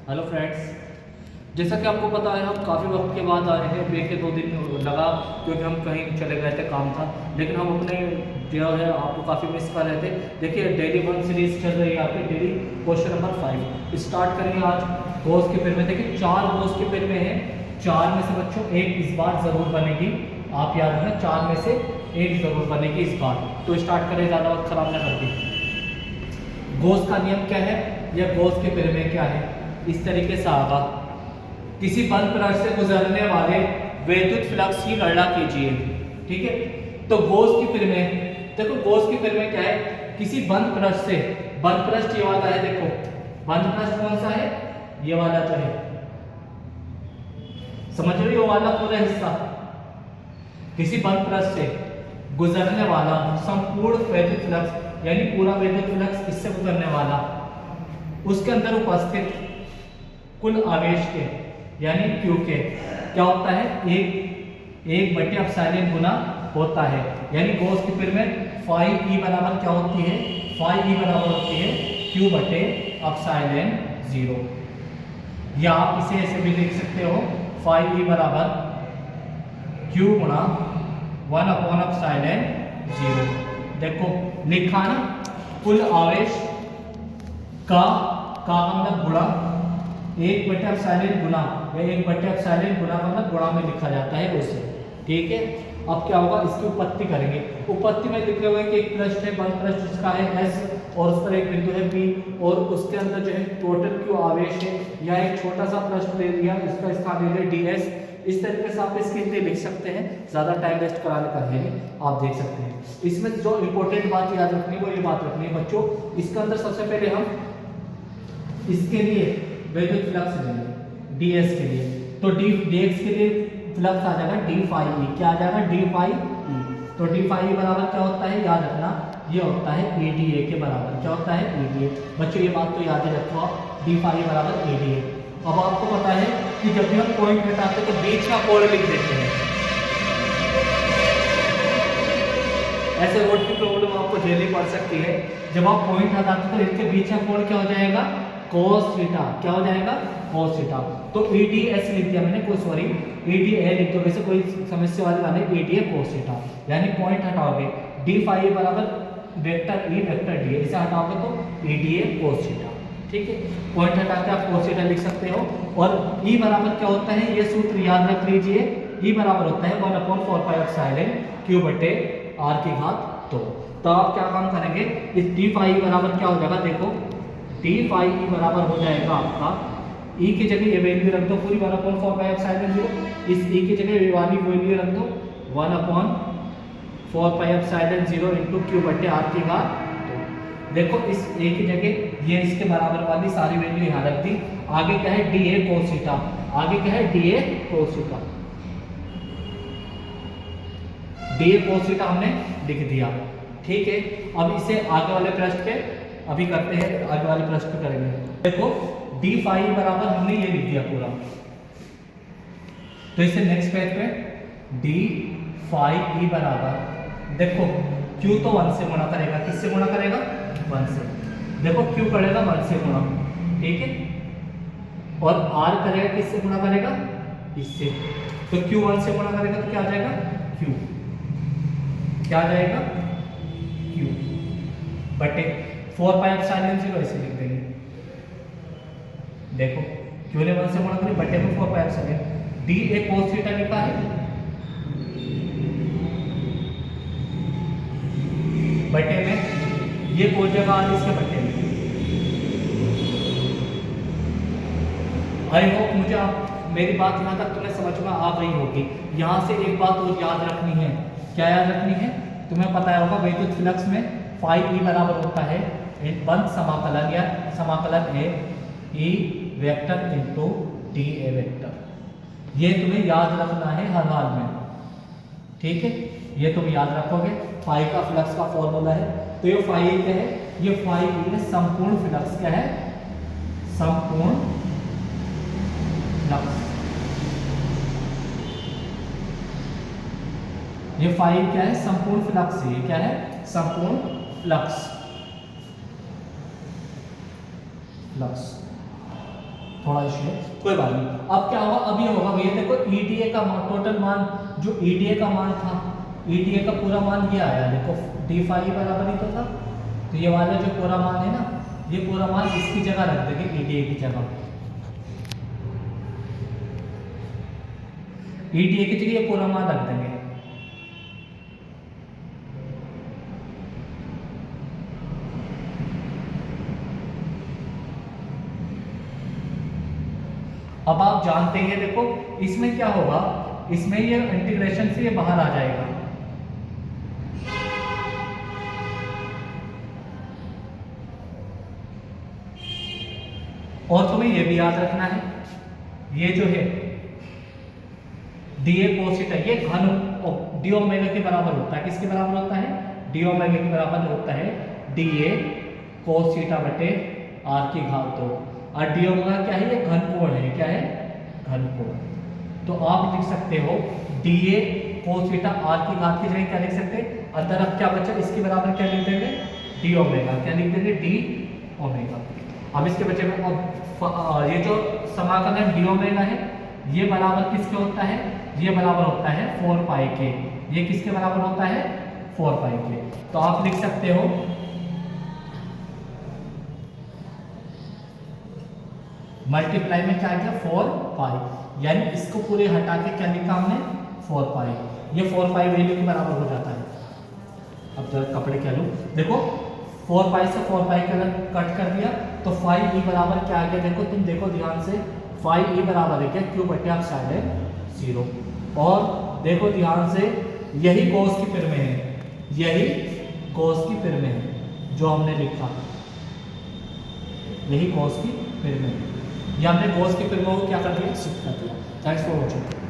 Hello friends, जैसा कि आपको पता है हम काफ़ी वक्त के बाद आए हैं। ब्रेक के 2 दिन लगा क्योंकि हम कहीं चले गए थे, काम था। लेकिन हम अपने जो है आपको काफ़ी मिस कर रहे थे। देखिए डेली 1 सीरीज चल रही है आपकी, डेली क्वेश्चन नंबर 5 स्टार्ट करेंगे आज गोस के पेड़ में। देखिए 4 गोस के पेड़ में है, 4 में से बच्चों एक इस बार ज़रूर बनेगी। आप याद रखना 4 में से एक ज़रूर बनेगी इस बार। तो स्टार्ट करें, ज़्यादा वक्त खराब ना करके। गोस का नियम क्या है या गोस के पेड़ में क्या है, इस तरीके से आगा किसी बंद पदार्थ से गुजरने वाले वैद्युत फ्लक्स की गणना कीजिए। ठीक है, तो गोस की पेड़ में देखो, गोस की पेड़ में क्या है, किसी बंद पृष्ठ से, बंद पृष्ठ ये वाला है, देखो बंद पृष्ठ कौन सा है, ये वाला जो है, समझ रहे हो, वाला पूरा हिस्सा। किसी बंद पृष्ठ से गुजरने वाला संपूर्ण वैद्युत फ्लक्स यानी पूरा वैद्युत फ्लक्स इससे गुजरने वाला, उसके अंदर उपस्थित कुल आवेश के यानी Q के क्या होता है, एक बटे एप्सिलॉन गुना होता है। यानी गोस के पेड़ में फाई ई बराबर क्या होती है, फाई ई बराबर होती है Q बटे एप्सिलॉन 0। या आप इसे ऐसे भी लिख सकते हो, फाई ई बराबर Q गुणा 1 अपॉन एप्सिलॉन 0। देखो लिखा ना, कुल आवेश का मतलब गुणा 1 बटे एप्सिलॉन गुना, या 1 बटे एप्सिलॉन गुना का मतलब गुणा में लिखा जाता है उसे। ठीक है, अब क्या होगा, इसकी उपपत्ति करेंगे। उपपत्ति में लिखे हुए कि एक पृष्ठ है, बंद पृष्ठ जिसका है S और उस पर एक बिंदु है P और उसके अंदर जो है टोटल Q आवेश है, या एक छोटा सा पृष्ठ ले लिया, इसका स्थान ले लिया DS। इस तरीके से आप इसके लिए लिख सकते हैं, ज़्यादा टाइम वेस्ट कराने का है नहीं, आप देख सकते हैं। इसमें जो इंपॉर्टेंट बात याद रखनी है वो ये बात रखनी है बच्चों, इसके अंदर सबसे पहले हम इसके लिए वैद्युत फ्लक्स लेंगे ds के लिए, तो dx के लिए फ्लक्स आ जाएगा d फाई e, क्या आ जाएगा d फाई e। तो d फाई e बराबर क्या होता है, याद रखना ये होता है ADA के बराबर। क्या होता है, ADA। बच्चों ये बात तो याद ही रखो आप, d फाई e बराबर ADA। अब आपको पता है कि जब भी हम पॉइंट हटाते हैं तो बीच का कोण लिख देते हैं। ऐसे रोड की प्रॉब्लम आपको झेलनी पड़ सकती है, जब आप पॉइंट हटाते हैं तो इनके बीच का कोण क्या हो जाएगा, cos थीटा। क्या हो जाएगा, cos थीटा। तो EDS लिख दिया मैंने, कोई सॉरी EDA लिख दो, वैसे कोई समस्या वाली बात नहीं, EDA cos थीटा। यानी पॉइंट हटाओगे d फाई बराबर वेक्टर E वेक्टर d, इसे हटाओगे तो EDA cos थीटा। ठीक है, पॉइंट हटा के आप cos थीटा लिख सकते हो। और E बराबर क्या होता है, ये सूत्र याद रख लीजिए, E बराबर होता है 1/4 Q बटे R की घात 2। तो आप क्या काम करेंगे, इस d फाई बराबर क्या हो जाएगा, देखो d फाई e बराबर हो जाएगा आपका, e की जगह ये वैल्यू रख दो पूरी 1/4 इस e की जगह ये वाली वैल्यू रख दो 1/4 इंटू Q बटे R की घात 2। देखो इस a की जगह ये इसके बराबर वाली सारी वैल्यू यहाँ रख दी। आगे क्या है, dA cos थीटा, आगे क्या है dA cos theta, dA cos theta हमने लिख दिया। ठीक है, अब इसे आगे वाले पृष्ठ पे अभी करते हैं, आगे वाले पृष्ठ पे करेंगे। देखो d फाई बराबर हमने ये लिख दिया पूरा, तो इसे नेक्स्ट पेज पे d फाई e बराबर, देखो q तो 1 से गुणा करेगा, किससे गुणा करेगा, 1 से। देखो q करेगा 1 से गुणा, ठीक है, और r करेगा किससे गुणा करेगा, इससे। तो q 1 से गुणा करेगा तो क्या आ जाएगा, q क्या आ जाएगा, q बटे 4πε0 ऐसे लिख देंगे। देखो क्यों ने 1 से गुणा करें, बटे में 4πε, d एक cos थीटा लिखा है, बटे में ये हो जाएगा आर इसके बटे में। आई होप मुझे आप मेरी बात यहाँ तक तुम्हें समझ में आ गई होगी। यहाँ से एक बात और याद रखनी है, क्या याद रखनी है, तुम्हें पता होगा वैद्युत फ्लक्स में फाई ई बराबर होता है बंद समाकलन या समाकलन है E vector into dA vector. ये तुम्हें याद रखना है हर हाल में, ठीक है, ये तुम याद रखोगे। फाई का फ्लक्स का फॉर्मूला है, तो ये फाई क्या है, ये फाई है संपूर्ण फ्लक्स, क्या है, संपूर्ण फ्लक्स। ये फाई क्या है, संपूर्ण फ्लक्स, ये क्या है, संपूर्ण फ्लक्स। थोड़ा इशू है, कोई बात नहीं। अब क्या होगा, अब ये होगा भैया देखो ईडीए का मान, टोटल मान जो ईडीए का मान था, ईडीए का पूरा मान ये आया देखो डी फाई बराबर ही तो था, तो ये वाला जो पूरा मान है ना, ये पूरा मान इसकी जगह रख देंगे, ईडीए की जगह, ईडीए की जगह ये पूरा मान रख देंगे। अब आप जानते हैं देखो इसमें क्या होगा, इसमें ये इंटीग्रेशन से ये बाहर आ जाएगा, और तुम्हें ये भी याद रखना है, ये जो है डी ए कोस थीटा ये घन डी ओमेगा के बराबर होता है, किसके बराबर होता है, डी ओमेगा के बराबर होता है डी ए कोस थीटा बटे आर की घात 2, और डी ओमेगा क्या है, ये घन कोण है, क्या है, घन कोण। तो आप लिख सकते हो d a cos theta r की घात की जगह क्या लिख सकते हैं, अंदर अब क्या बचा, इसके बराबर क्या लिख देंगे, डी ओमेगा, क्या लिख देंगे, डी ओमेगा। अब इसके बचे में अब ये जो समाकलन डी ओमेगा है ये बराबर किसके होता है, ये बराबर होता है 4 पाई के, ये किसके बराबर होता है, 4 पाई के। तो आप लिख सकते हो मल्टीप्लाई में क्या गया 4 पाई, यानी इसको पूरे हटा के क्या लिखा हमने 4 पाई, ये 4 पाई वैल्यू के बराबर हो जाता है। अब जरा कपड़े क्या लूं, देखो 4 पाई से 4 पाई का कट कर दिया, तो 5 ई बराबर क्या आ गया, देखो तुम देखो ध्यान से, 5 ई बराबर है क्या, क्यू बटे आप साइड 0, और देखो ध्यान से यही कोस की फिर में है, यही कोस की फिर में है जो हमने लिखा, यही कोस की फिर में है, ये हमने कोस की फिर में को क्या कर दिया, शिफ्ट कर दिया। Thanks for watching.